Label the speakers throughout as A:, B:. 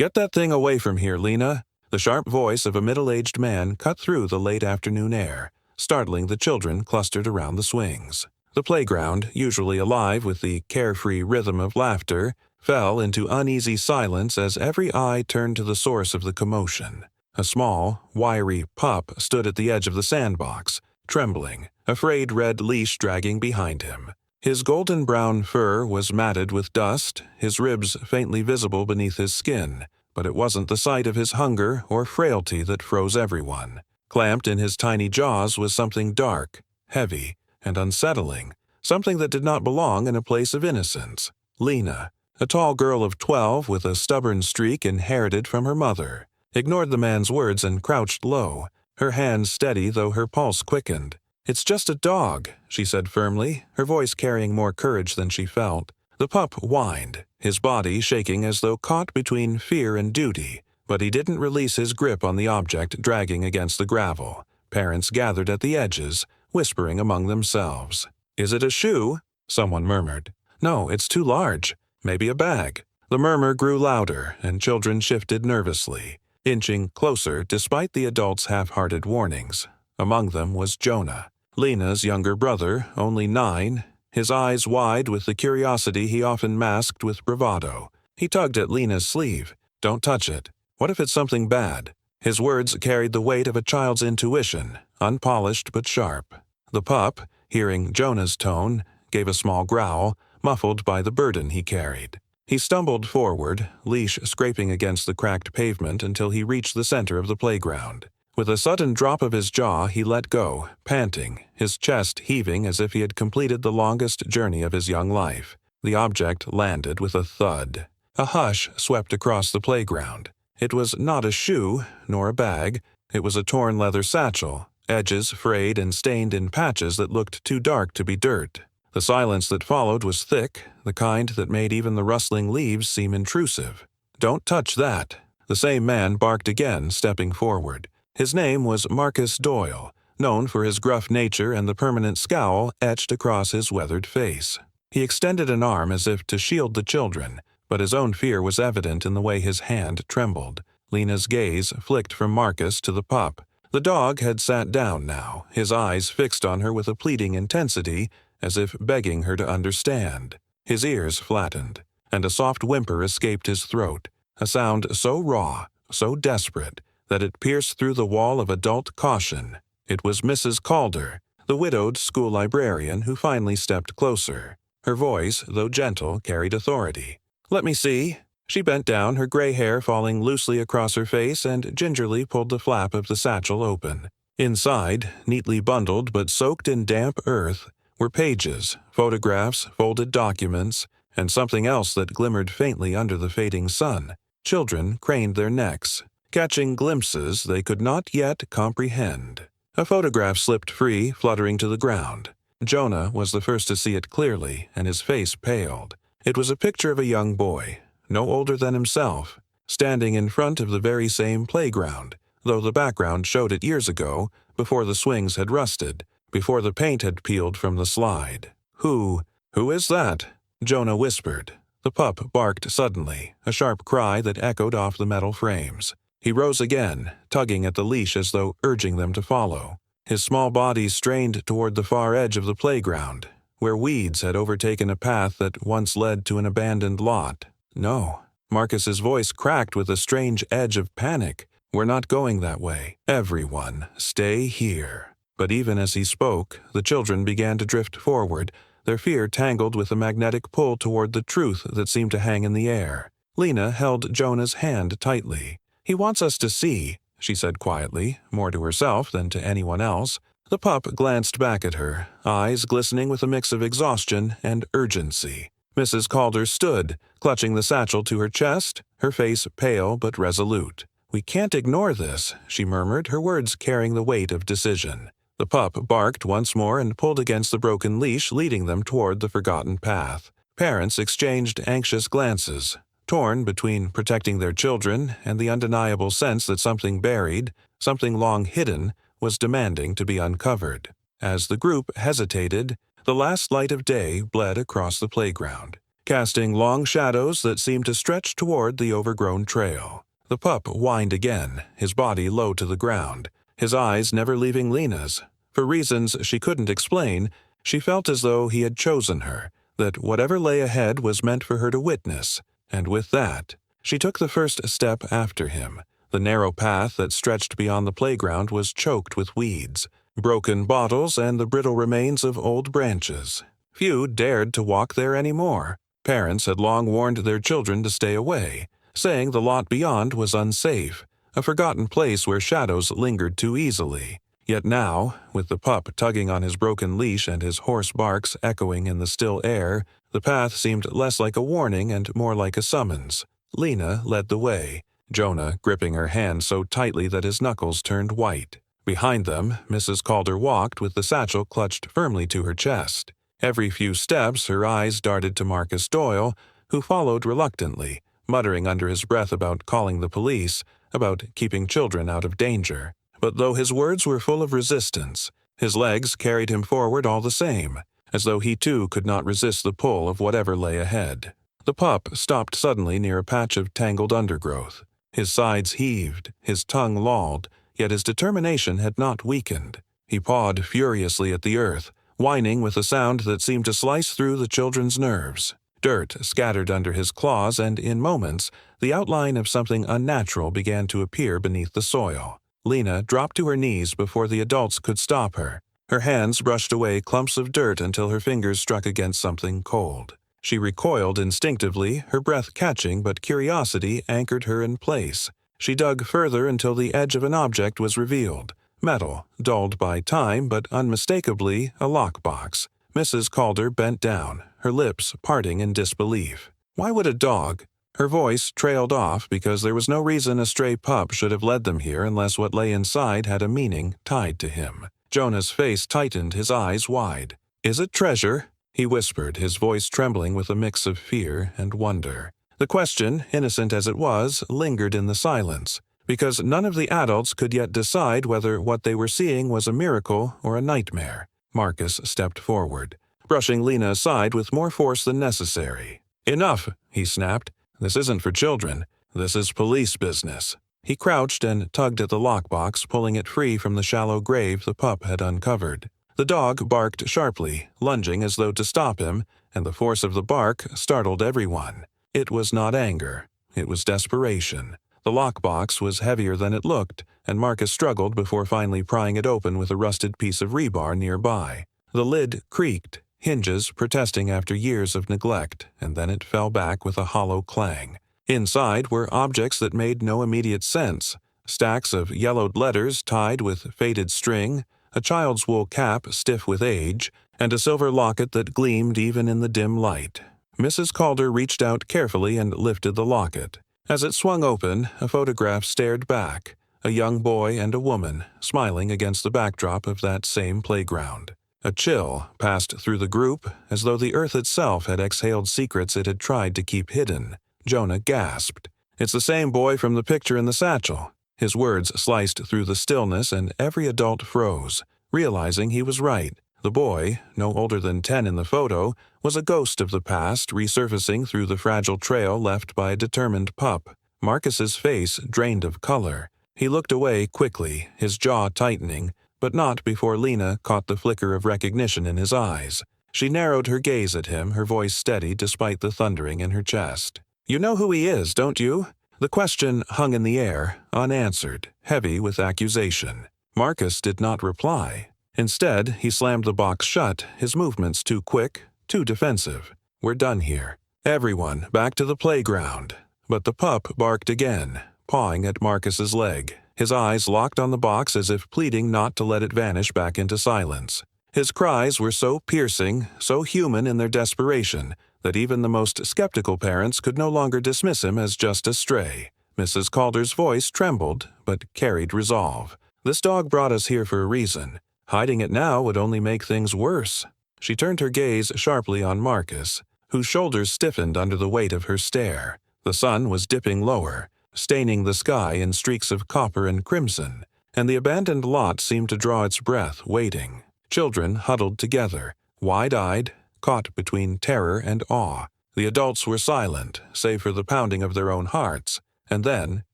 A: "Get that thing away from here, Lena." The sharp voice of a middle-aged man cut through the late afternoon air, startling the children clustered around the swings. The playground, usually alive with the carefree rhythm of laughter, fell into uneasy silence as every eye turned to the source of the commotion. A small, wiry pup stood at the edge of the sandbox, trembling, a frayed red leash dragging behind him. His golden-brown fur was matted with dust, his ribs faintly visible beneath his skin, but it wasn't the sight of his hunger or frailty that froze everyone. Clamped in his tiny jaws was something dark, heavy, and unsettling, something that did not belong in a place of innocence. Lena, a tall girl of 12 with a stubborn streak inherited from her mother, ignored the man's words and crouched low, her hands steady though her pulse quickened. "It's just a dog," she said firmly, her voice carrying more courage than she felt. The pup whined, his body shaking as though caught between fear and duty, but he didn't release his grip on the object dragging against the gravel. Parents gathered at the edges, whispering among themselves. "Is it a shoe?" someone murmured. "No, it's too large. Maybe a bag." The murmur grew louder, and children shifted nervously, inching closer despite the adults' half-hearted warnings. Among them was Jonah, Lena's younger brother, only 9, his eyes wide with the curiosity he often masked with bravado. He tugged at Lena's sleeve. "Don't touch it. What if it's something bad?" His words carried the weight of a child's intuition, unpolished but sharp. The pup, hearing Jonah's tone, gave a small growl, muffled by the burden he carried. He stumbled forward, leash scraping against the cracked pavement until he reached the center of the playground. With a sudden drop of his jaw, he let go, panting, his chest heaving as if he had completed the longest journey of his young life. The object landed with a thud. A hush swept across the playground. It was not a shoe, nor a bag. It was a torn leather satchel, edges frayed and stained in patches that looked too dark to be dirt. The silence that followed was thick, the kind that made even the rustling leaves seem intrusive. "Don't touch that." The same man barked again, stepping forward. His name was Marcus Doyle, known for his gruff nature and the permanent scowl etched across his weathered face. He extended an arm as if to shield the children, but his own fear was evident in the way his hand trembled. Lena's gaze flicked from Marcus to the pup. The dog had sat down now, his eyes fixed on her with a pleading intensity, as if begging her to understand. His ears flattened, and a soft whimper escaped his throat, a sound so raw, so desperate, that it pierced through the wall of adult caution. It was Mrs. Calder, the widowed school librarian, who finally stepped closer. Her voice, though gentle, carried authority. "Let me see." She bent down, her gray hair falling loosely across her face, and gingerly pulled the flap of the satchel open. Inside, neatly bundled but soaked in damp earth, were pages, photographs, folded documents, and something else that glimmered faintly under the fading sun. Children craned their necks, catching glimpses they could not yet comprehend. A photograph slipped free, fluttering to the ground. Jonah was the first to see it clearly, and his face paled. It was a picture of a young boy, no older than himself, standing in front of the very same playground, though the background showed it years ago, before the swings had rusted, before the paint had peeled from the slide. Who is that?" Jonah whispered. The pup barked suddenly, a sharp cry that echoed off the metal frames. He rose again, tugging at the leash as though urging them to follow. His small body strained toward the far edge of the playground, where weeds had overtaken a path that once led to an abandoned lot. "No." Marcus's voice cracked with a strange edge of panic. "We're not going that way. Everyone, stay here." But even as he spoke, the children began to drift forward, their fear tangled with a magnetic pull toward the truth that seemed to hang in the air. Lena held Jonah's hand tightly. "He wants us to see," she said quietly, more to herself than to anyone else. The pup glanced back at her, eyes glistening with a mix of exhaustion and urgency. Mrs. Calder stood, clutching the satchel to her chest, her face pale but resolute. "We can't ignore this," she murmured, her words carrying the weight of decision. The pup barked once more and pulled against the broken leash, leading them toward the forgotten path. Parents exchanged anxious glances, torn between protecting their children and the undeniable sense that something buried, something long hidden, was demanding to be uncovered. As the group hesitated, the last light of day bled across the playground, casting long shadows that seemed to stretch toward the overgrown trail. The pup whined again, his body low to the ground, his eyes never leaving Lena's. For reasons she couldn't explain, she felt as though he had chosen her, that whatever lay ahead was meant for her to witness, and with that, she took the first step after him. The narrow path that stretched beyond the playground was choked with weeds, broken bottles, and the brittle remains of old branches. Few dared to walk there anymore. Parents had long warned their children to stay away, saying the lot beyond was unsafe, a forgotten place where shadows lingered too easily. Yet now, with the pup tugging on his broken leash and his hoarse barks echoing in the still air, the path seemed less like a warning and more like a summons. Lena led the way, Jonah gripping her hand so tightly that his knuckles turned white. Behind them, Mrs. Calder walked with the satchel clutched firmly to her chest. Every few steps her eyes darted to Marcus Doyle, who followed reluctantly, muttering under his breath about calling the police, about keeping children out of danger. But though his words were full of resistance, his legs carried him forward all the same, as though he too could not resist the pull of whatever lay ahead. The pup stopped suddenly near a patch of tangled undergrowth. His sides heaved, his tongue lolled, yet his determination had not weakened. He pawed furiously at the earth, whining with a sound that seemed to slice through the children's nerves. Dirt scattered under his claws, and in moments, the outline of something unnatural began to appear beneath the soil. Lena dropped to her knees before the adults could stop her. Her hands brushed away clumps of dirt until her fingers struck against something cold. She recoiled instinctively, her breath catching, but curiosity anchored her in place. She dug further until the edge of an object was revealed. Metal, dulled by time, but unmistakably a lockbox. Mrs. Calder bent down, her lips parting in disbelief. Why would a dog? Her voice trailed off because there was no reason a stray pup should have led them here unless what lay inside had a meaning tied to him. Jonah's face tightened, his eyes wide. "Is it treasure?" he whispered, his voice trembling with a mix of fear and wonder. The question, innocent as it was, lingered in the silence, because none of the adults could yet decide whether what they were seeing was a miracle or a nightmare. Marcus stepped forward, brushing Lena aside with more force than necessary. "Enough," he snapped. "This isn't for children. This is police business." He crouched and tugged at the lockbox, pulling it free from the shallow grave the pup had uncovered. The dog barked sharply, lunging as though to stop him, and the force of the bark startled everyone. It was not anger. It was desperation. The lockbox was heavier than it looked, and Marcus struggled before finally prying it open with a rusted piece of rebar nearby. The lid creaked, hinges protesting after years of neglect, and then it fell back with a hollow clang. Inside were objects that made no immediate sense: stacks of yellowed letters tied with faded string, a child's wool cap stiff with age, and a silver locket that gleamed even in the dim light. Mrs. Calder reached out carefully and lifted the locket. As it swung open, a photograph stared back, a young boy and a woman, smiling against the backdrop of that same playground. A chill passed through the group, as though the earth itself had exhaled secrets it had tried to keep hidden. Jonah gasped. "It's the same boy from the picture in the satchel." His words sliced through the stillness, and every adult froze, realizing he was right. The boy, no older than 10 in the photo, was a ghost of the past resurfacing through the fragile trail left by a determined pup. Marcus's face drained of color. He looked away quickly, his jaw tightening, but not before Lena caught the flicker of recognition in his eyes. She narrowed her gaze at him, her voice steady despite the thundering in her chest. "You know who he is, don't you?" The question hung in the air, unanswered, heavy with accusation. Marcus did not reply. Instead, he slammed the box shut, his movements too quick, too defensive. "We're done here. Everyone, back to the playground." But the pup barked again, pawing at Marcus's leg, his eyes locked on the box as if pleading not to let it vanish back into silence. His cries were so piercing, so human in their desperation, that even the most skeptical parents could no longer dismiss him as just a stray. Mrs. Calder's voice trembled, but carried resolve. "This dog brought us here for a reason. Hiding it now would only make things worse." She turned her gaze sharply on Marcus, whose shoulders stiffened under the weight of her stare. The sun was dipping lower, staining the sky in streaks of copper and crimson, and the abandoned lot seemed to draw its breath, waiting. Children huddled together, wide-eyed, caught between terror and awe. The adults were silent, save for the pounding of their own hearts, and then,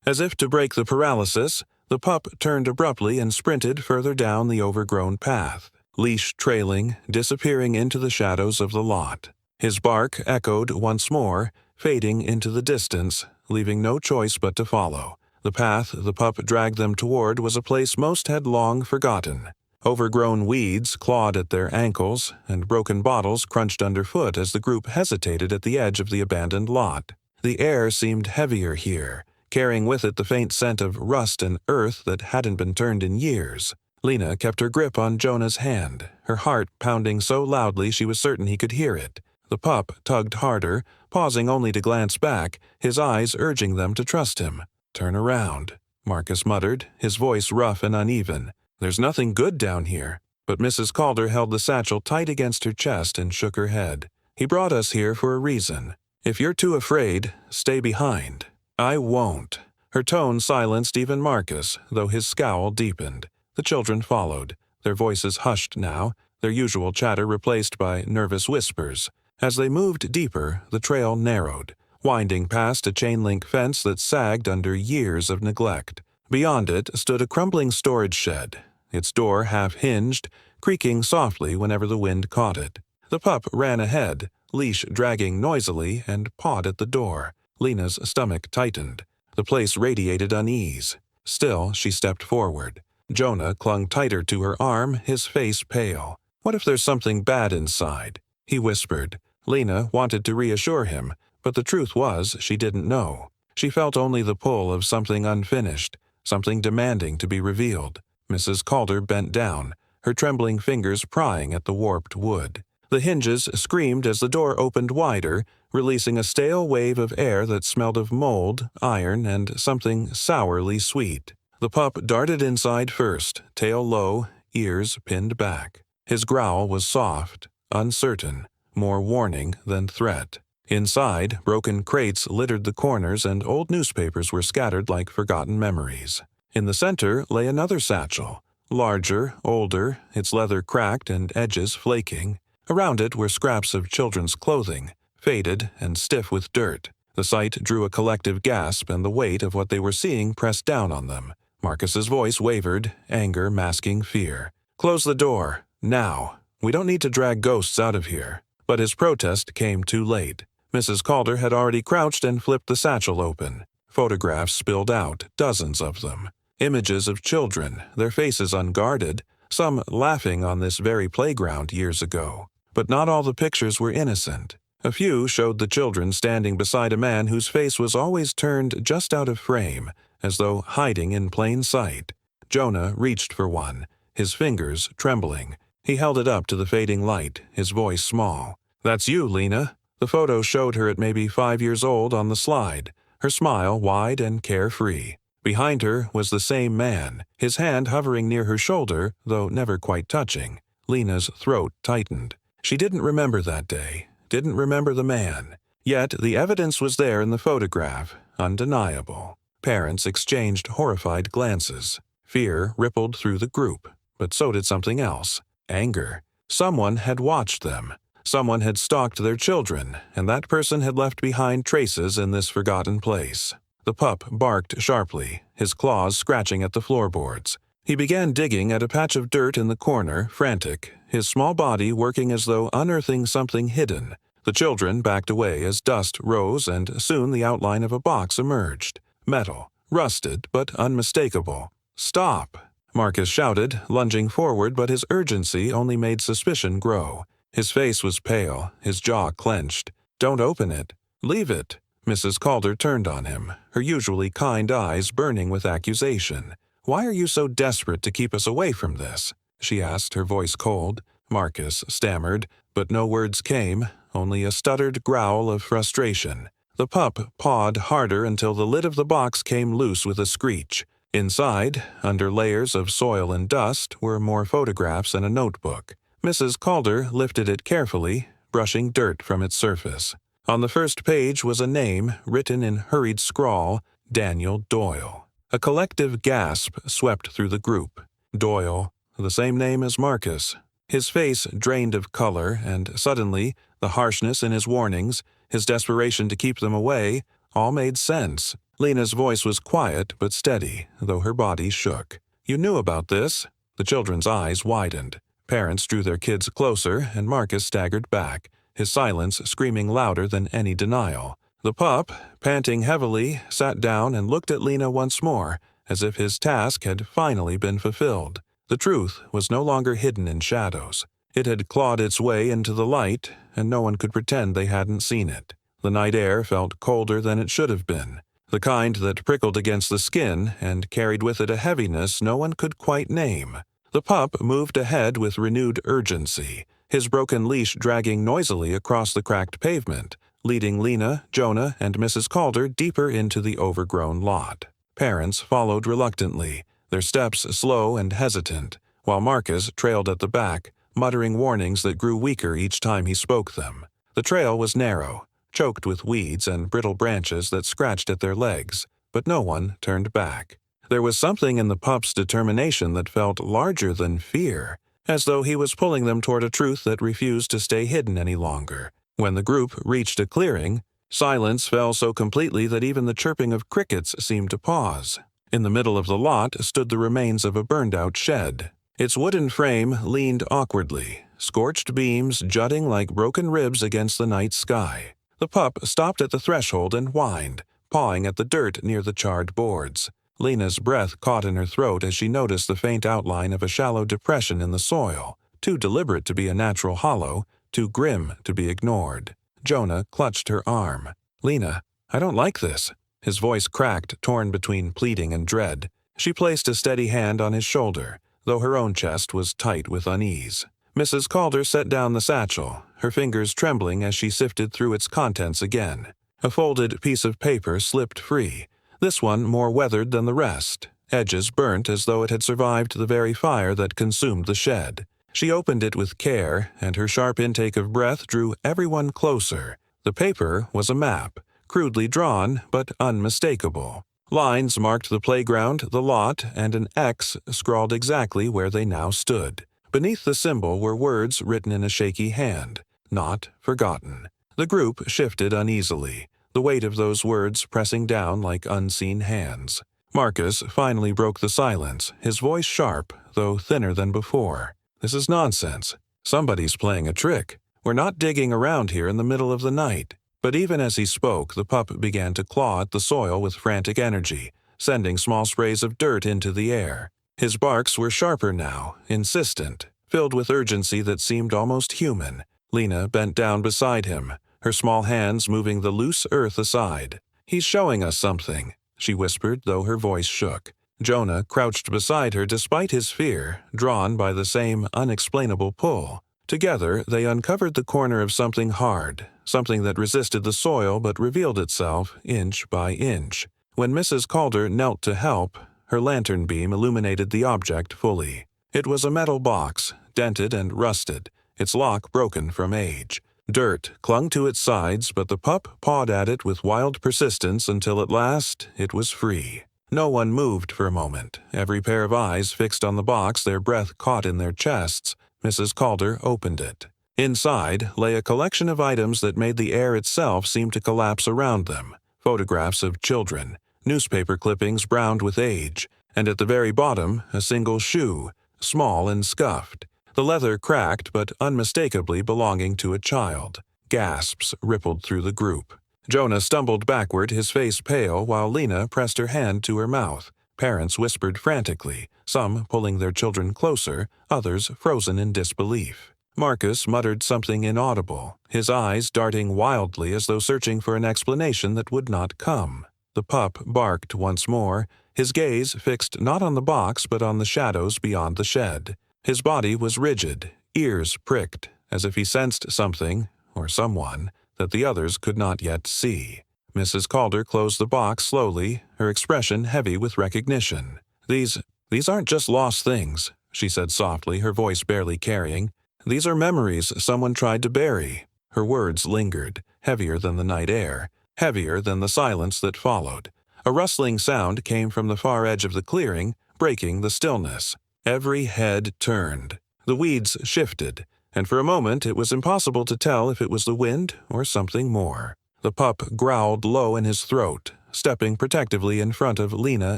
A: as if to break the paralysis, the pup turned abruptly and sprinted further down the overgrown path, Leash trailing, disappearing into the shadows of the lot. His bark echoed once more, fading into the distance, leaving no choice but to follow. The path the pup dragged them toward was a place most had long forgotten. Overgrown weeds clawed at their ankles, and broken bottles crunched underfoot as the group hesitated at the edge of the abandoned lot. The air seemed heavier here, carrying with it the faint scent of rust and earth that hadn't been turned in years. Lena kept her grip on Jonah's hand, her heart pounding so loudly she was certain he could hear it. The pup tugged harder, pausing only to glance back, his eyes urging them to trust him. "Turn around," Marcus muttered, his voice rough and uneven. "There's nothing good down here." But Mrs. Calder held the satchel tight against her chest and shook her head. "He brought us here for a reason. If you're too afraid, stay behind." "I won't." Her tone silenced even Marcus, though his scowl deepened. The children followed, their voices hushed now, their usual chatter replaced by nervous whispers. As they moved deeper, the trail narrowed, winding past a chain-link fence that sagged under years of neglect. Beyond it stood a crumbling storage shed, its door half-hinged, creaking softly whenever the wind caught it. The pup ran ahead, Leash dragging noisily, and pawed at the door. Lena's stomach tightened. The place radiated unease. Still, she stepped forward. Jonah clung tighter to her arm, his face pale. "What if there's something bad inside?" he whispered. Lena wanted to reassure him, but the truth was she didn't know. She felt only the pull of something unfinished, something demanding to be revealed. Mrs. Calder bent down, her trembling fingers prying at the warped wood. The hinges screamed as the door opened wider, releasing a stale wave of air that smelled of mold, iron, and something sourly sweet. The pup darted inside first, tail low, ears pinned back. His growl was soft, uncertain, more warning than threat. Inside, broken crates littered the corners and old newspapers were scattered like forgotten memories. In the center lay another satchel, larger, older, its leather cracked and edges flaking. Around it were scraps of children's clothing, faded and stiff with dirt. The sight drew a collective gasp, and the weight of what they were seeing pressed down on them. Marcus's voice wavered, anger masking fear. "Close the door, now. We don't need to drag ghosts out of here." But his protest came too late. Mrs. Calder had already crouched and flipped the satchel open. Photographs spilled out, dozens of them. Images of children, their faces unguarded, some laughing on this very playground years ago. But not all the pictures were innocent. A few showed the children standing beside a man whose face was always turned just out of frame, as though hiding in plain sight. Jonah reached for one, his fingers trembling. He held it up to the fading light, his voice small. "That's you, Lena." The photo showed her at maybe 5 years old on the slide, her smile wide and carefree. Behind her was the same man, his hand hovering near her shoulder, though never quite touching. Lena's throat tightened. She didn't remember that day, didn't remember the man. Yet the evidence was there in the photograph, undeniable. Parents exchanged horrified glances. Fear rippled through the group, but so did something else. Anger. Someone had watched them. Someone had stalked their children, and that person had left behind traces in this forgotten place. The pup barked sharply, his claws scratching at the floorboards. He began digging at a patch of dirt in the corner, frantic, his small body working as though unearthing something hidden. The children backed away as dust rose, and soon the outline of a box emerged. Metal, rusted but unmistakable. "Stop!" Marcus shouted, lunging forward, but his urgency only made suspicion grow. His face was pale, his jaw clenched. "Don't open it. Leave it." Mrs. Calder turned on him, her usually kind eyes burning with accusation. "Why are you so desperate to keep us away from this?" she asked, her voice cold. Marcus stammered, but no words came, only a stuttered growl of frustration. The pup pawed harder until the lid of the box came loose with a screech. Inside, under layers of soil and dust, were more photographs and a notebook. Mrs. Calder lifted it carefully, brushing dirt from its surface. On the first page was a name, written in hurried scrawl, Daniel Doyle. A collective gasp swept through the group. Doyle, the same name as Marcus. His face drained of color, and suddenly, the harshness in his warnings, his desperation to keep them away, all made sense. Lena's voice was quiet but steady, though her body shook. "You knew about this?" The children's eyes widened. Parents drew their kids closer, and Marcus staggered back, his silence screaming louder than any denial. The pup, panting heavily, sat down and looked at Lena once more, as if his task had finally been fulfilled. The truth was no longer hidden in shadows. It had clawed its way into the light, and no one could pretend they hadn't seen it. The night air felt colder than it should have been, the kind that prickled against the skin and carried with it a heaviness no one could quite name. The pup moved ahead with renewed urgency, his broken leash dragging noisily across the cracked pavement, leading Lena, Jonah, and Mrs. Calder deeper into the overgrown lot. Parents followed reluctantly, their steps slow and hesitant, while Marcus trailed at the back, muttering warnings that grew weaker each time he spoke them. The trail was narrow, choked with weeds and brittle branches that scratched at their legs, but no one turned back. There was something in the pup's determination that felt larger than fear, as though he was pulling them toward a truth that refused to stay hidden any longer. When the group reached a clearing, silence fell so completely that even the chirping of crickets seemed to pause. In the middle of the lot stood the remains of a burned-out shed. Its wooden frame leaned awkwardly, scorched beams jutting like broken ribs against the night sky. The pup stopped at the threshold and whined, pawing at the dirt near the charred boards. Lena's breath caught in her throat as she noticed the faint outline of a shallow depression in the soil, too deliberate to be a natural hollow, too grim to be ignored. Jonah clutched her arm. "Lena, I don't like this." His voice cracked, torn between pleading and dread. She placed a steady hand on his shoulder, though her own chest was tight with unease. Mrs. Calder set down the satchel, her fingers trembling as she sifted through its contents again. A folded piece of paper slipped free, this one more weathered than the rest, edges burnt as though it had survived the very fire that consumed the shed. She opened it with care, and her sharp intake of breath drew everyone closer. The paper was a map, crudely drawn but unmistakable. Lines marked the playground, the lot, and an X scrawled exactly where they now stood. Beneath the symbol were words written in a shaky hand, "Not forgotten." The group shifted uneasily, the weight of those words pressing down like unseen hands. Marcus finally broke the silence, his voice sharp, though thinner than before. "This is nonsense. Somebody's playing a trick. We're not digging around here in the middle of the night." But even as he spoke, the pup began to claw at the soil with frantic energy, sending small sprays of dirt into the air. His barks were sharper now, insistent, filled with urgency that seemed almost human. Lena bent down beside him, her small hands moving the loose earth aside. "He's showing us something," she whispered, though her voice shook. Jonah crouched beside her despite his fear, drawn by the same unexplainable pull. Together, they uncovered the corner of something hard, something that resisted the soil but revealed itself inch by inch. When Mrs. Calder knelt to help, her lantern beam illuminated the object fully. It was a metal box, dented and rusted, its lock broken from age. Dirt clung to its sides, but the pup pawed at it with wild persistence until at last it was free. No one moved for a moment, every pair of eyes fixed on the box, their breath caught in their chests. Mrs. Calder opened it. Inside lay a collection of items that made the air itself seem to collapse around them. Photographs of children, newspaper clippings browned with age, and at the very bottom a single shoe, small and scuffed, the leather cracked but unmistakably belonging to a child. Gasps rippled through the group. Jonah stumbled backward, his face pale, while Lena pressed her hand to her mouth. Parents whispered frantically, some pulling their children closer, others frozen in disbelief. Marcus muttered something inaudible, his eyes darting wildly as though searching for an explanation that would not come. The pup barked once more, his gaze fixed not on the box but on the shadows beyond the shed. His body was rigid, ears pricked, as if he sensed something, or someone, that the others could not yet see. Mrs. Calder closed the box slowly, her expression heavy with recognition. These aren't just lost things," she said softly, her voice barely carrying. "These are memories someone tried to bury." Her words lingered, heavier than the night air, heavier than the silence that followed. A rustling sound came from the far edge of the clearing, breaking the stillness. Every head turned. The weeds shifted, and for a moment it was impossible to tell if it was the wind or something more. The pup growled low in his throat, stepping protectively in front of Lena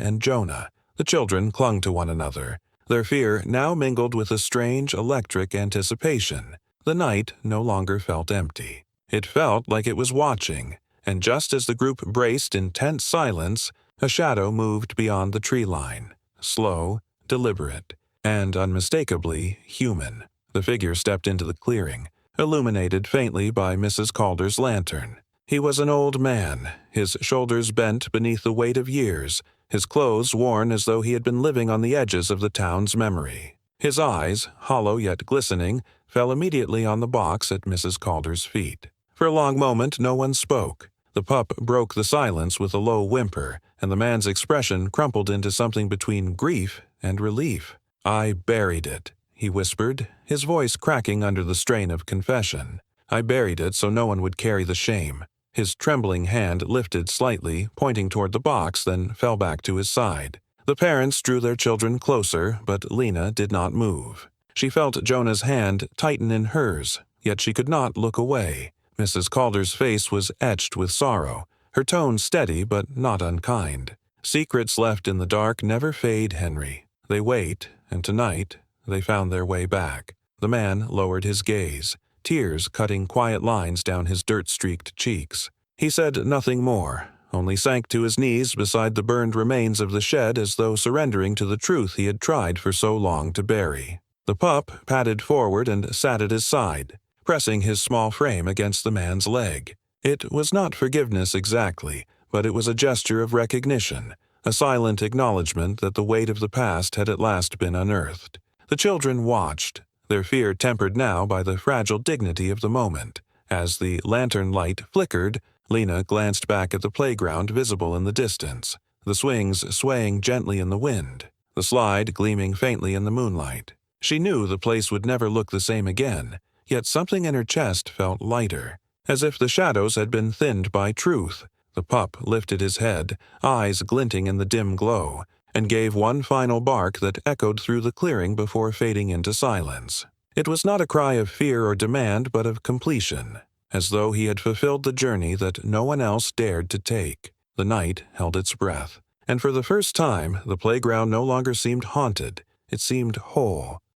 A: and Jonah. The children clung to one another, their fear now mingled with a strange electric anticipation. The night no longer felt empty. It felt like it was watching, and just as the group braced in tense silence, a shadow moved beyond the tree line, slow, deliberate, and unmistakably human. The figure stepped into the clearing, illuminated faintly by Mrs. Calder's lantern. He was an old man, his shoulders bent beneath the weight of years, his clothes worn as though he had been living on the edges of the town's memory. His eyes, hollow yet glistening, fell immediately on the box at Mrs. Calder's feet. For a long moment no one spoke. The pup broke the silence with a low whimper, and the man's expression crumpled into something between grief and relief. "I buried it," he whispered, his voice cracking under the strain of confession. "I buried it so no one would carry the shame." His trembling hand lifted slightly, pointing toward the box, then fell back to his side. The parents drew their children closer, but Lena did not move. She felt Jonah's hand tighten in hers, yet she could not look away. Mrs. Calder's face was etched with sorrow, her tone steady but not unkind. "Secrets left in the dark never fade, Henry. They wait, and tonight they found their way back." The man lowered his gaze, tears cutting quiet lines down his dirt-streaked cheeks. He said nothing more, only sank to his knees beside the burned remains of the shed as though surrendering to the truth he had tried for so long to bury. The pup padded forward and sat at his side, pressing his small frame against the man's leg. It was not forgiveness exactly, but it was a gesture of recognition, a silent acknowledgement that the weight of the past had at last been unearthed. The children watched, their fear tempered now by the fragile dignity of the moment. As the lantern light flickered, Lena glanced back at the playground visible in the distance, the swings swaying gently in the wind, the slide gleaming faintly in the moonlight. She knew the place would never look the same again, yet something in her chest felt lighter, as if the shadows had been thinned by truth. The pup lifted his head, eyes glinting in the dim glow, and gave one final bark that echoed through the clearing before fading into silence. It was not a cry of fear or demand, but of completion, as though he had fulfilled the journey that no one else dared to take. The night held its breath, and for the first time the playground no longer seemed haunted. It seemed whole,